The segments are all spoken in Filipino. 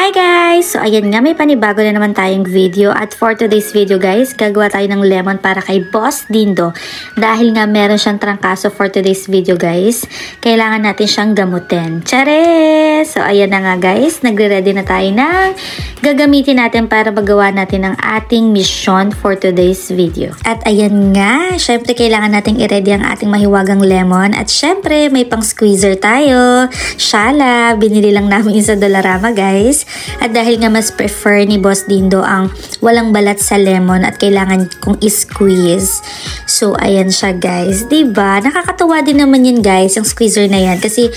Hi guys! So ayan nga, may panibago na naman tayong video at for today's video guys, gagawa tayo ng lemon para kay Boss Dindo. Dahil nga meron siyang trangkaso for today's video guys, kailangan natin siyang gamutin. Chares! So ayan na nga guys, nagre-ready na tayo ng gagamitin natin para magawa natin ang ating mission for today's video. At ayan nga, syempre kailangan natin i-ready ang ating mahiwagang lemon at syempre may pang squeezer tayo. Shala, binili lang namin sa Dollarama guys. At dahil nga mas prefer ni Boss Dindo ang walang balat sa lemon at kailangan kong i-squeeze. So ayan siya guys, diba? Nakakatuwa din naman yun guys, yung squeezer na yan. Kasi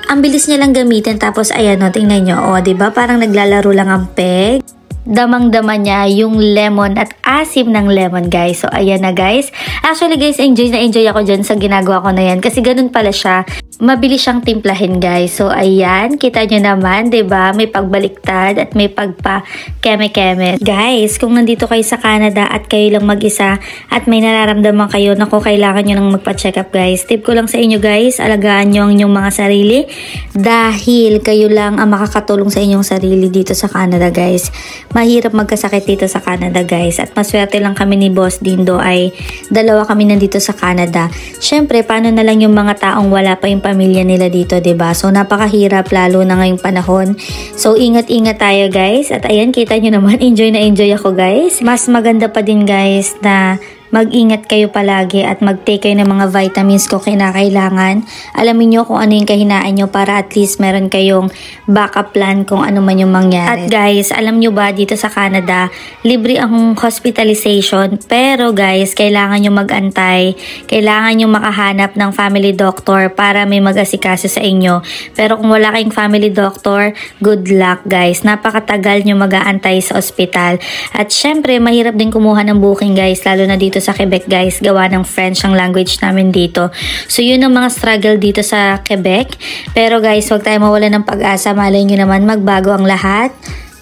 ang bilis niya lang gamitin tapos ayan o, tingnan nyo. O diba? Parang naglalaro lang ang peg. Damang-dama niya yung lemon at asim ng lemon guys. So ayan na guys. Actually guys, enjoy na enjoy ako dyan sa ginagawa ko na yan. Kasi ganun pala siya. Mabilis siyang timplahin guys. So ayan, kita nyo naman, 'di ba? May pagbaliktad at may pagpa keme-keme. Guys, kung nandito kayo sa Canada at kayo lang mag-isa at may nararamdaman kayo, naku, kailangan nyo nang magpa-check up guys. Tip ko lang sa inyo guys, alagaan nyo ang inyong mga sarili dahil kayo lang ang makakatulong sa inyong sarili dito sa Canada guys. Mahirap magkasakit dito sa Canada guys at maswerte lang kami ni Boss Dindo ay dalawa kami nandito sa Canada. Syempre, paano na lang yung mga taong wala pa yung pamilya nila dito, 'di ba? So napakahirap lalo na ngayong panahon. So ingat-ingat tayo guys. At ayan, kita nyo naman, enjoy na enjoy ako guys. Mas maganda pa din guys na mag-ingat kayo palagi at mag-take kayo ng mga vitamins ko kinakailangan. Alamin nyo kung ano yung kahinaan nyo para at least meron kayong backup plan kung ano man yung mangyari. At guys, alam nyo ba dito sa Canada, libre ang hospitalization. Pero guys, kailangan nyo mag-antay. Kailangan nyo makahanap ng family doctor para may mag-asikaso sa inyo. Pero kung wala kayong family doctor, good luck guys. Napakatagal nyo mag-aantay sa ospital. At syempre, mahirap din kumuha ng booking guys, lalo na dito sa Quebec guys, gawa ng French ang language namin dito. So yun ang mga struggle dito sa Quebec. Pero guys, huwag tayo mawala ng pag-asa. Malay nyo naman magbago ang lahat.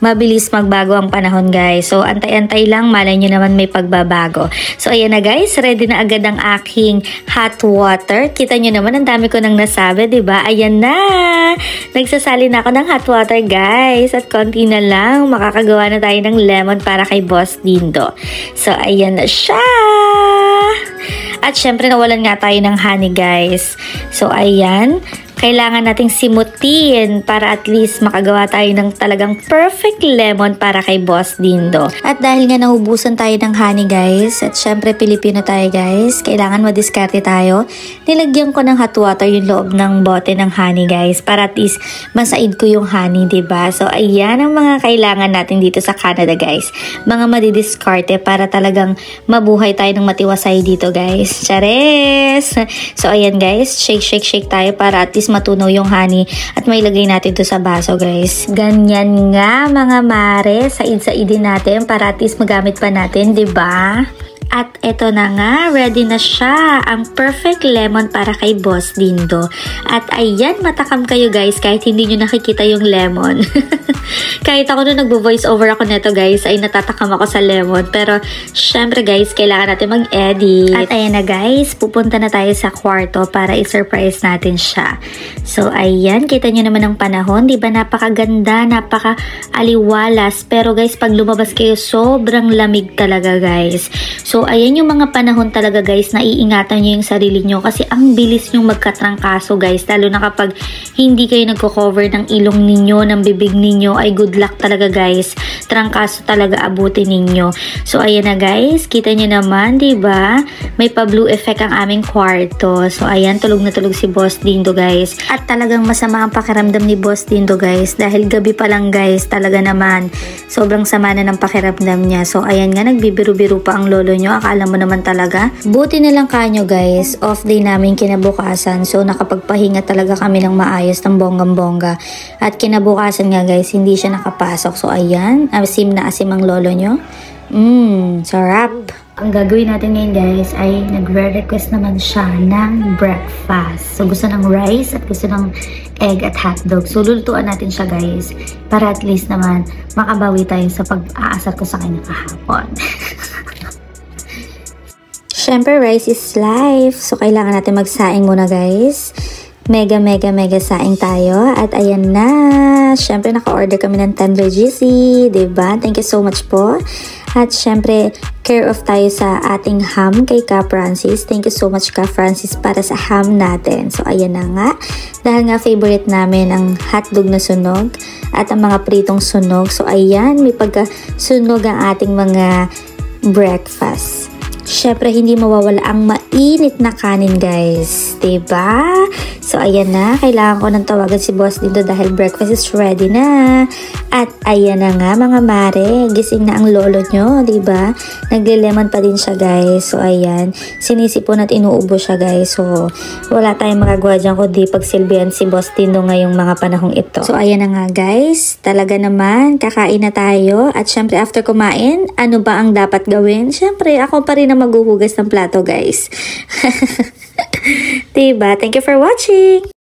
Mabilis magbago ang panahon guys. So antay-antay lang, malay nyo naman may pagbabago. So ayan na guys, ready na agad ang aking hot water. Kita nyo naman, ang dami ko nang nasabi, 'di ba? Ayan na. Nagsasali na ako ng hot water guys. At konti na lang, makakagawa na tayo ng lemon para kay Boss Dindo. So ayan na siya. At syempre nawalan nga tayo ng honey guys. So ayan, kailangan nating simutin para at least makagawa tayo ng talagang perfect lemon para kay Boss Dindo. At dahil nga naubusan tayo ng honey guys, at syempre Pilipino tayo guys, kailangan madiskarte tayo. Nilagyan ko ng hot water yung loob ng bote ng honey guys para at least masaid ko yung honey, diba? So ayan ang mga kailangan natin dito sa Canada guys. Mga madidiskarte para talagang mabuhay tayo ng matiwasay dito guys. Chares! So ayan guys, shake tayo para at least matunaw yung honey at may lagay natin to sa baso guys. Ganyan nga mga mare, said-saidin natin para at least magamit pa natin, 'di ba? At eto na nga, ready na siya, ang perfect lemon para kay Boss Dindo. At ayan, matakam kayo guys kahit hindi nyo nakikita yung lemon. Kahit ako nung nagbo-voice over ako neto guys, ay natatakam ako sa lemon. Pero syempre guys, kailangan natin mag-edit. At ayan na guys, pupunta na tayo sa kwarto para i-surprise natin siya. So ayan, kita nyo naman ang panahon, di ba? Napakaganda, napaka-aliwalas. Pero guys, pag lumabas kayo, sobrang lamig talaga guys. So ayan yung mga panahon talaga guys, na iingatan nyo yung sarili nyo kasi ang bilis nyo magkatrangkaso guys, lalo na kapag hindi kayo nagko-cover ng ilong ninyo, ng bibig ninyo, ay good luck talaga guys. Trangkaso talaga abutin ninyo. So ayan na guys, kita nyo naman, diba? May pa-blue effect ang aming kwarto. So ayan, tulog na tulog si Boss Dindo guys. At talagang masama ang pakiramdam ni Boss Dindo guys, dahil gabi pa lang guys, talaga naman sobrang sama na ng pakiramdam niya. So ayan nga, nagbibiru-biru pa ang lolo nyo. Akala mo naman talaga. Buti na lang kanyo guys, off day namin kinabukasan. So nakapagpahinga talaga kami ng maayos ng bonggang-bongga. At kinabukasan nga guys, hindi siya nakapasok. So ayan, asim na asim ang lolo nyo. Sarap. Ang gagawin natin ngayon guys ay nagre-request naman siya ng breakfast. So gusto ng rice at gusto ng egg at hotdog. So lulutuan natin siya guys para at least naman makabawi tayo sa pag-aasar ko sa kanya kahapon. Siyempre, rice is life. So, kailangan natin magsaing muna, guys. mega saing tayo. At ayan na, syempre naka-order kami ng tender GC, diba? Thank you so much po. At syempre, care of tayo sa ating ham kay Ka Francis. Thank you so much Ka Francis para sa ham natin. So ayan na nga, dahil nga favorite namin ang hotdog na sunog at ang mga pritong sunog. So ayan, may pagkasunog ang ating mga breakfast. Syempre, hindi mawawala ang mainit na kanin, guys. Diba? So, ayan na. Kailangan ko nang tawagan si boss dito dahil breakfast is ready na. At ayan na nga, mga mare. Gising na ang lolo nyo, diba? Nagle-lemon pa din siya, guys. So, ayan. Sinisipon at inuubo siya, guys. So, wala tayong magagawa dyan kundi pagsilbihan si boss Dindo ngayong mga panahong ito. So, ayan na nga, guys. Talaga naman, kakain na tayo. At syempre, after kumain, ano ba ang dapat gawin? Syempre, ako pa rin na maghuhugas ng plato, guys. Diba? Thank you for watching!